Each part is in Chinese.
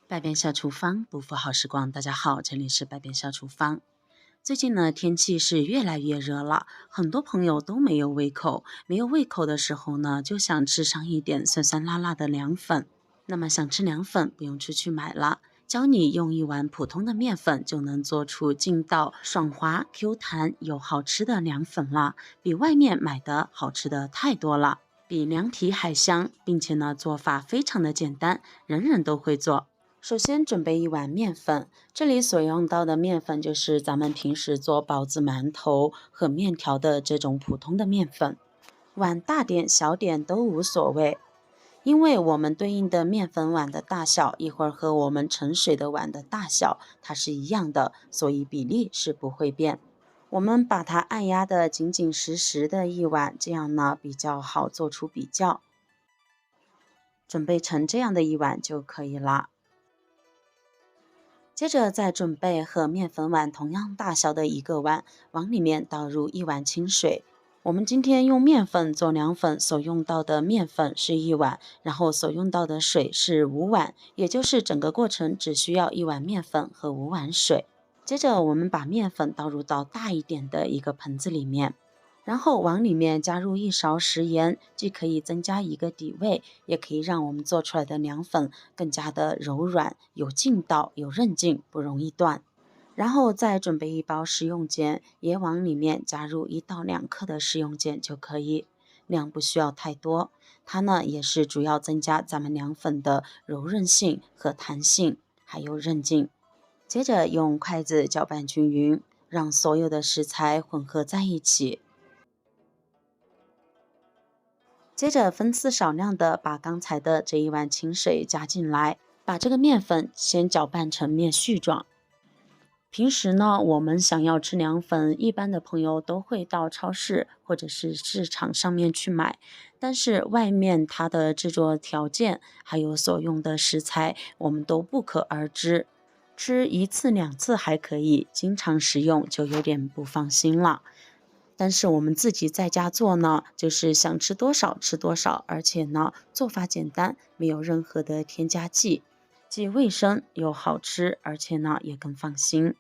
百变小厨房，不负好时光。大家好，这里是百变小厨房。最近呢，天气是越来越热了，很多朋友都没有胃口。没有胃口的时候呢，就想吃上一点酸酸辣辣的凉粉。那么想吃凉粉，不用出去买了，教你用一碗普通的面粉就能做出劲道、爽滑、Q 弹又好吃的凉粉了，比外面买的好吃的太多了，比凉皮还香，并且呢，做法非常的简单，人人都会做。首先准备一碗面粉，这里所用到的面粉就是咱们平时做包子、馒头和面条的这种普通的面粉，碗大点小点都无所谓，因为我们对应的面粉碗的大小一会儿和我们盛水的碗的大小它是一样的，所以比例是不会变。我们把它按压的紧紧实实的一碗，这样呢比较好做出比较。准备成这样的一碗就可以了。接着再准备和面粉碗同样大小的一个碗，往里面倒入1碗清水。我们今天用面粉做凉粉，所用到的面粉是1碗，然后所用到的水是5碗，也就是整个过程只需要1碗面粉和5碗水。接着我们把面粉倒入到大一点的一个盆子里面，然后往里面加入1勺食盐，既可以增加一个底味，也可以让我们做出来的凉粉更加的柔软，有劲道，有韧劲，不容易断。然后再准备1包食用碱，也往里面加入1到2克的食用碱就可以，量不需要太多。它呢也是主要增加咱们凉粉的柔韧性和弹性，还有韧劲。接着用筷子搅拌均匀，让所有的食材混合在一起。接着分次少量的把刚才的这1碗清水加进来，把这个面粉先搅拌成面絮状。平时呢，我们想要吃凉粉，一般的朋友都会到超市或者是市场上面去买，但是外面它的制作条件还有所用的食材，我们都不可而知。吃1次2次还可以，经常食用就有点不放心了。但是我们自己在家做呢，就是想吃多少吃多少，而且呢，做法简单，没有任何的添加剂，既卫生又好吃，而且呢也更放心。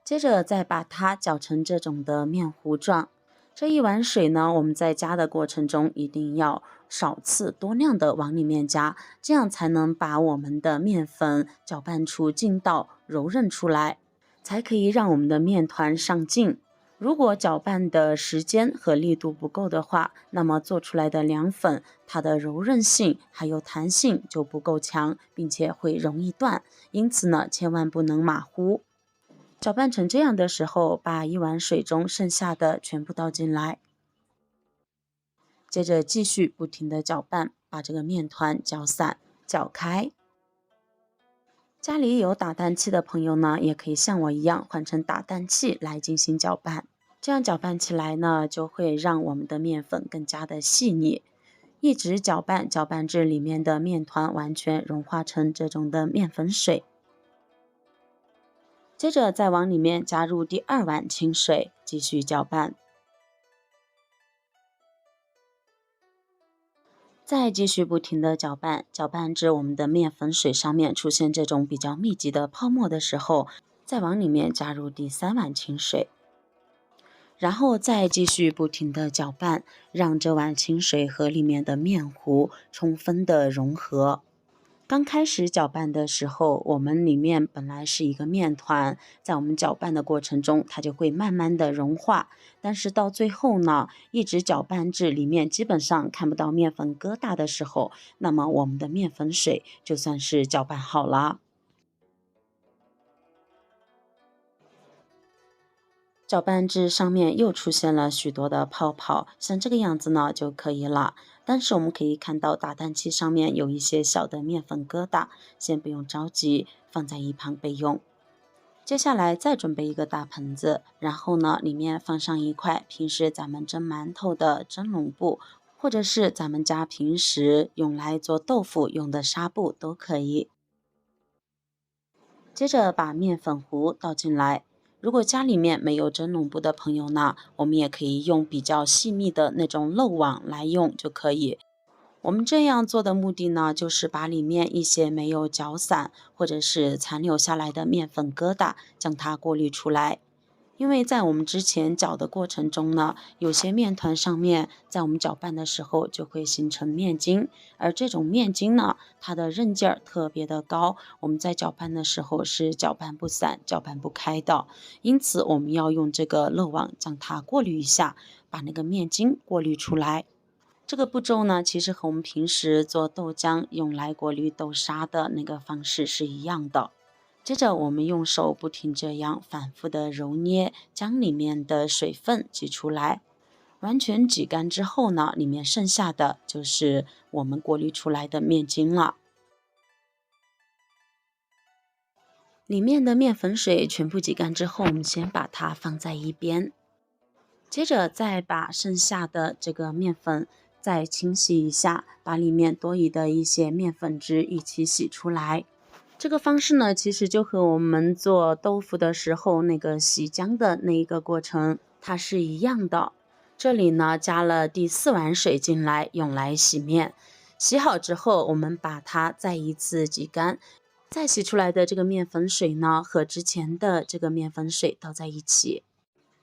接着再把它搅成这种的面糊状。这1碗水呢，我们在加的过程中一定要少次多量的往里面加，这样才能把我们的面粉搅拌出劲道，柔韧出来，才可以让我们的面团上劲。如果搅拌的时间和力度不够的话，那么做出来的凉粉，它的柔韧性还有弹性就不够强，并且会容易断。因此呢，千万不能马虎。搅拌成这样的时候，把1碗水中剩下的全部倒进来，接着继续不停的搅拌，把这个面团搅散、搅开。家里有打蛋器的朋友呢，也可以像我一样换成打蛋器来进行搅拌，这样搅拌起来呢，就会让我们的面粉更加的细腻。一直搅拌，搅拌至里面的面团完全融化成这种的面粉水。接着再往里面加入第2碗清水，继续搅拌。再继续不停的搅拌，搅拌至我们的面粉水上面出现这种比较密集的泡沫的时候，再往里面加入第3碗清水，然后再继续不停的搅拌，让这碗清水和里面的面糊充分的融合。刚开始搅拌的时候，我们里面本来是一个面团，在我们搅拌的过程中，它就会慢慢的融化。但是到最后呢，一直搅拌至里面基本上看不到面粉疙瘩的时候，那么我们的面粉水就算是搅拌好了。搅拌至上面又出现了许多的泡泡，像这个样子呢就可以了。但是我们可以看到打蛋器上面有一些小的面粉疙瘩，先不用着急，放在一旁备用。接下来再准备一个大盆子，然后呢里面放上一块平时咱们蒸馒头的蒸笼布，或者是咱们家平时用来做豆腐用的纱布都可以。接着把面粉糊倒进来。如果家里面没有蒸笼布的朋友呢，我们也可以用比较细密的那种漏网来用就可以。我们这样做的目的呢，就是把里面一些没有搅散或者是残留下来的面粉疙瘩，将它过滤出来。因为在我们之前搅的过程中呢，有些面团上面在我们搅拌的时候就会形成面筋，而这种面筋呢，它的韧劲儿特别的高，我们在搅拌的时候是搅拌不散、搅拌不开的。因此，我们要用这个漏网将它过滤一下，把那个面筋过滤出来。这个步骤呢，其实和我们平时做豆浆用来过滤豆沙的那个方式是一样的。接着我们用手不停这样反复的揉捏，将里面的水分挤出来。完全挤干之后呢，里面剩下的就是我们过滤出来的面筋了。里面的面粉水全部挤干之后，我们先把它放在一边。接着再把剩下的这个面粉再清洗一下，把里面多余的一些面粉汁一起洗出来。这个方式呢，其实就和我们做豆腐的时候那个洗浆的那一个过程，它是一样的。这里呢，加了第4碗水进来，用来洗面。洗好之后，我们把它再一次挤干。再洗出来的这个面粉水呢，和之前的这个面粉水倒在一起。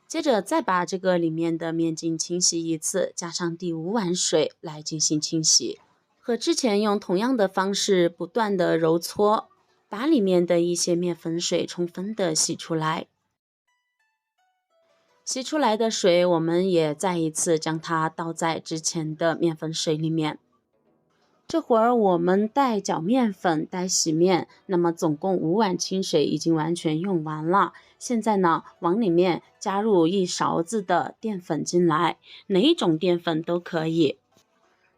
接着再把这个里面的面筋清洗一次，加上第5碗水来进行清洗。和之前用同样的方式不断的揉搓，把里面的一些面粉水充分的洗出来。洗出来的水，我们也再一次将它倒在之前的面粉水里面。这会儿我们带搅面粉，带洗面，那么总共5碗清水已经完全用完了。现在呢，往里面加入1勺子的淀粉进来，哪一种淀粉都可以，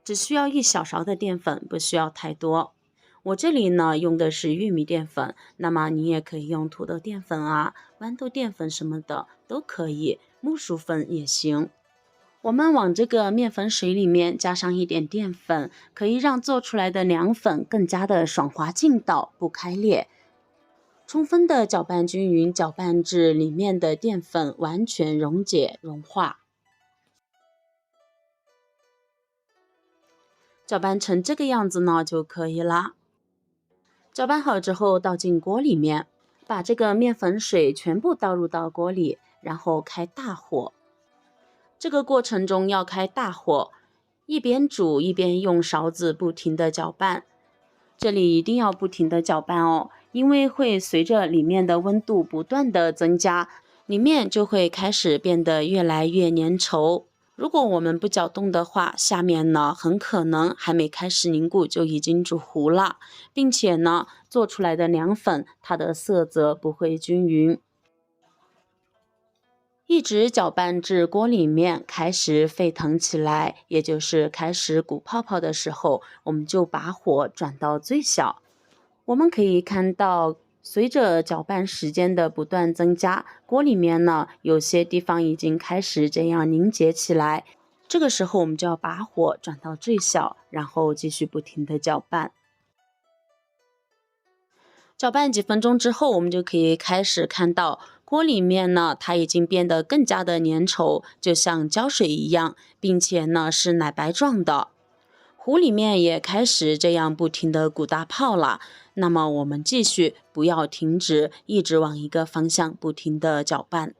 只需要1小勺的淀粉，不需要太多。我这里呢用的是玉米淀粉，那么你也可以用土豆淀粉啊、豌豆淀粉什么的都可以，木薯粉也行。我们往这个面粉水里面加上一点淀粉，可以让做出来的凉粉更加的爽滑劲道，不开裂。充分的搅拌均匀，搅拌至里面的淀粉完全溶解融化。搅拌成这个样子呢就可以了。搅拌好之后倒进锅里面，把这个面粉水全部倒入到锅里，然后开大火。这个过程中要开大火，一边煮一边用勺子不停的搅拌。这里一定要不停的搅拌哦，因为会随着里面的温度不断的增加，里面就会开始变得越来越粘稠。如果我们不搅动的话，下面呢很可能还没开始凝固就已经煮糊了，并且呢做出来的凉粉它的色泽不会均匀。一直搅拌至锅里面开始沸腾起来，也就是开始鼓泡泡的时候，我们就把火转到最小。我们可以看到，随着搅拌时间的不断增加，锅里面呢有些地方已经开始这样凝结起来。这个时候我们就要把火转到最小，然后继续不停的搅拌。搅拌几分钟之后，我们就可以开始看到锅里面呢，它已经变得更加的粘稠，就像胶水一样，并且呢是奶白状的。壶里面也开始这样不停的鼓大泡了。那么我们继续不要停止，一直往一个方向不停的搅拌。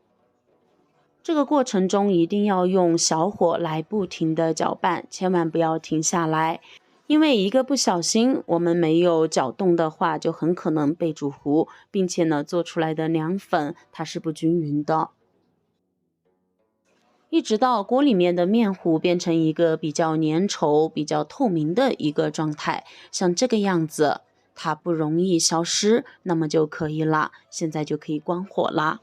这个过程中一定要用小火来不停的搅拌，千万不要停下来。因为一个不小心，我们没有搅动的话，就很可能被煮糊，并且呢，做出来的凉粉它是不均匀的。一直到锅里面的面糊变成一个比较粘稠、比较透明的一个状态，像这个样子，它不容易消失，那么就可以了。现在就可以关火啦。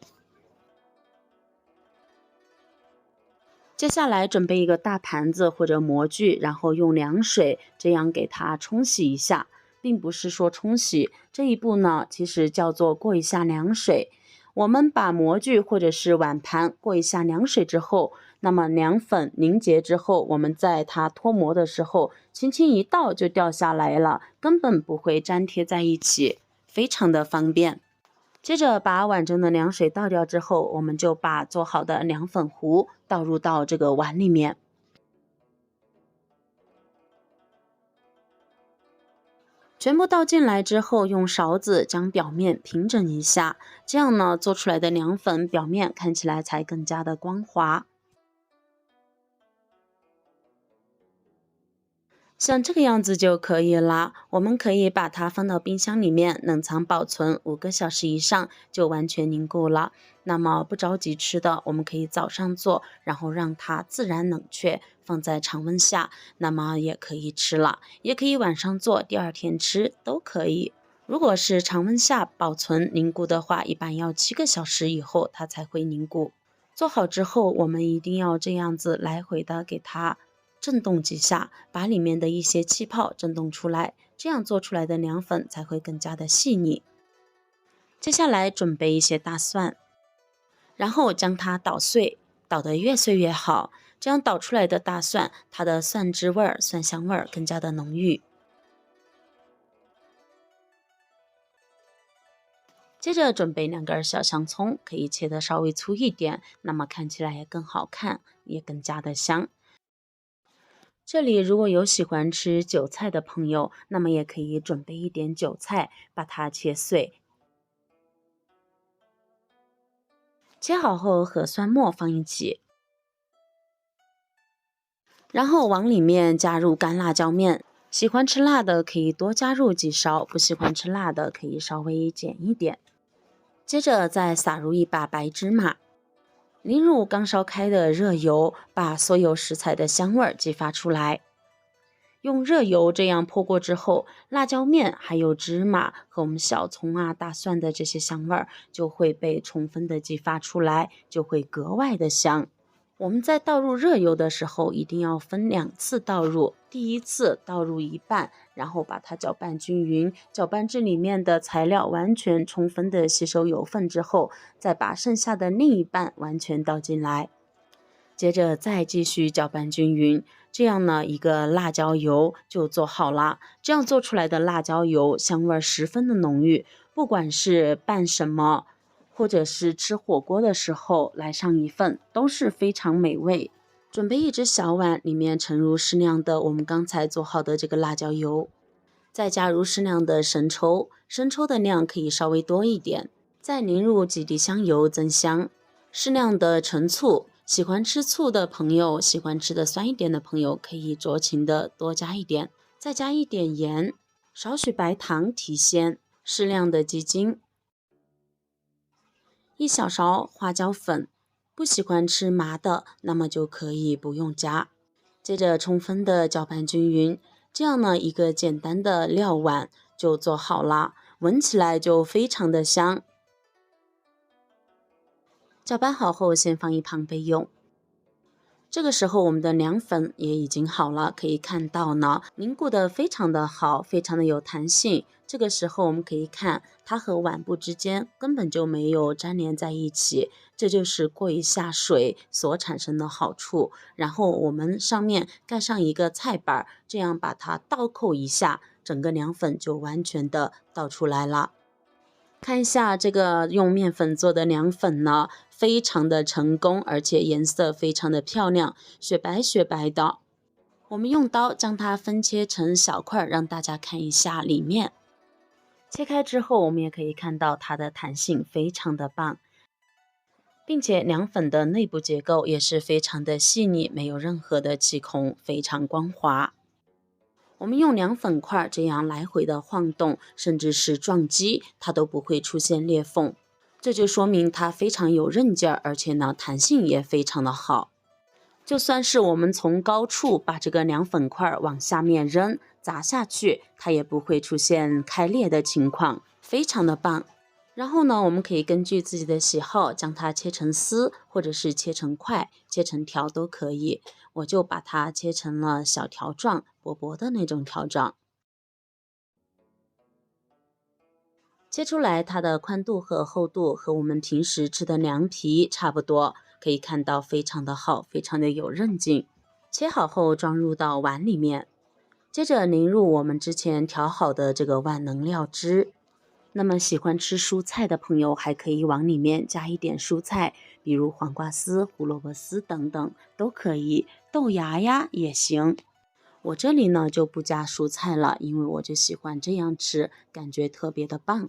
接下来准备一个大盘子或者模具，然后用凉水这样给它冲洗一下，并不是说冲洗这一步呢，其实叫做过一下凉水。我们把模具或者是碗盘过一下凉水之后，那么凉粉凝结之后，我们在它脱模的时候，轻轻一倒就掉下来了，根本不会粘贴在一起，非常的方便。接着把碗中的凉水倒掉之后，我们就把做好的凉粉糊倒入到这个碗里面。全部倒进来之后，用勺子将表面平整一下，这样呢，做出来的凉粉表面看起来才更加的光滑。像这个样子就可以啦。我们可以把它放到冰箱里面冷藏保存5个小时以上，就完全凝固了。那么不着急吃的，我们可以早上做，然后让它自然冷却，放在常温下，那么也可以吃了。也可以晚上做，第二天吃都可以。如果是常温下保存凝固的话，一般要7个小时以后它才会凝固。做好之后，我们一定要这样子来回的给它震动几下，把里面的一些气泡震动出来，这样做出来的凉粉才会更加的细腻。接下来准备一些大蒜，然后将它捣碎，捣得越碎越好，这样捣出来的大蒜，它的蒜汁味儿、蒜香味儿更加的浓郁。接着准备2根小香葱，可以切得稍微粗一点，那么看起来也更好看，也更加的香。这里如果有喜欢吃韭菜的朋友，那么也可以准备一点韭菜，把它切碎。切好后和蒜末放一起，然后往里面加入干辣椒面。喜欢吃辣的可以多加入几勺，不喜欢吃辣的可以稍微减一点。接着再撒入一把白芝麻，淋入刚烧开的热油，把所有食材的香味激发出来。用热油这样泼过之后，辣椒面还有芝麻和我们小葱啊、大蒜的这些香味就会被充分的激发出来，就会格外的香。我们在倒入热油的时候，一定要分2次倒入。第一次倒入一半，然后把它搅拌均匀，搅拌这里面的材料完全充分的吸收油分之后，再把剩下的另一半完全倒进来。接着再继续搅拌均匀，这样呢，一个辣椒油就做好了。这样做出来的辣椒油香味十分的浓郁，不管是拌什么，或者是吃火锅的时候来上一份，都是非常美味。准备一只小碗，里面盛入适量的我们刚才做好的这个辣椒油，再加入适量的生抽，生抽的量可以稍微多一点，再淋入几滴香油增香，适量的陈醋。喜欢吃醋的朋友，喜欢吃的酸一点的朋友，可以酌情的多加一点，再加一点盐，少许白糖提鲜，适量的鸡精，1小勺花椒粉。不喜欢吃麻的，那么就可以不用加。接着充分的搅拌均匀，这样呢，一个简单的料碗就做好了，闻起来就非常的香。搅拌好后，先放一旁备用。这个时候，我们的凉粉也已经好了，可以看到呢，凝固的非常的好，非常的有弹性。这个时候，我们可以看它和碗布之间根本就没有粘连在一起，这就是过一下水所产生的好处。然后我们上面盖上一个菜板，这样把它倒扣一下，整个凉粉就完全的倒出来了。看一下这个用面粉做的凉粉呢，非常的成功，而且颜色非常的漂亮，雪白雪白的。我们用刀将它分切成小块，让大家看一下里面。切开之后，我们也可以看到它的弹性非常的棒，并且凉粉的内部结构也是非常的细腻，没有任何的气孔，非常光滑。我们用凉粉块这样来回的晃动，甚至是撞击，它都不会出现裂缝，这就说明它非常有韧劲儿，而且呢弹性也非常的好。就算是我们从高处把这个凉粉块往下面扔，砸下去，它也不会出现开裂的情况，非常的棒。然后呢，我们可以根据自己的喜好将它切成丝，或者是切成块、切成条都可以。我就把它切成了小条状，薄薄的那种条状。切出来它的宽度和厚度和我们平时吃的凉皮差不多，可以看到非常的好，非常的有韧劲。切好后装入到碗里面，接着淋入我们之前调好的这个万能料汁。那么喜欢吃蔬菜的朋友，还可以往里面加一点蔬菜，比如黄瓜丝、胡萝卜丝等等都可以，豆芽呀也行。我这里呢就不加蔬菜了，因为我就喜欢这样吃，感觉特别的棒。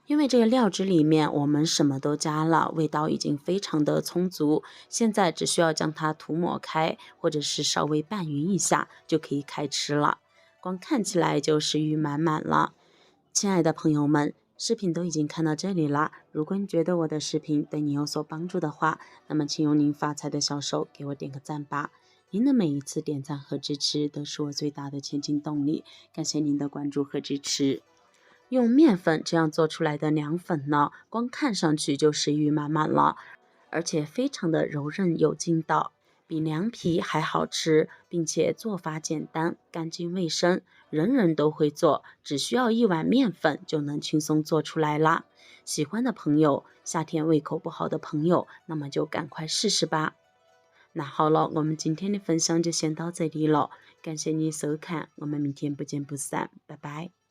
因为这个料汁里面我们什么都加了，味道已经非常的充足，现在只需要将它涂抹开，或者是稍微拌匀一下就可以开吃了。光看起来就食欲满满了。亲爱的朋友们，视频都已经看到这里啦，如果你觉得我的视频对你有所帮助的话，那么请用您发财的小手给我点个赞吧。您的每一次点赞和支持都是我最大的前进动力，感谢您的关注和支持。用面粉这样做出来的凉粉呢，光看上去就食欲满满了，而且非常的柔韧有劲道，比凉皮还好吃，并且做法简单、干净卫生，人人都会做，只需要1碗面粉就能轻松做出来啦。喜欢的朋友，夏天胃口不好的朋友，那么就赶快试试吧。那好了，我们今天的分享就先到这里了，感谢你收看，我们明天不见不散，拜拜。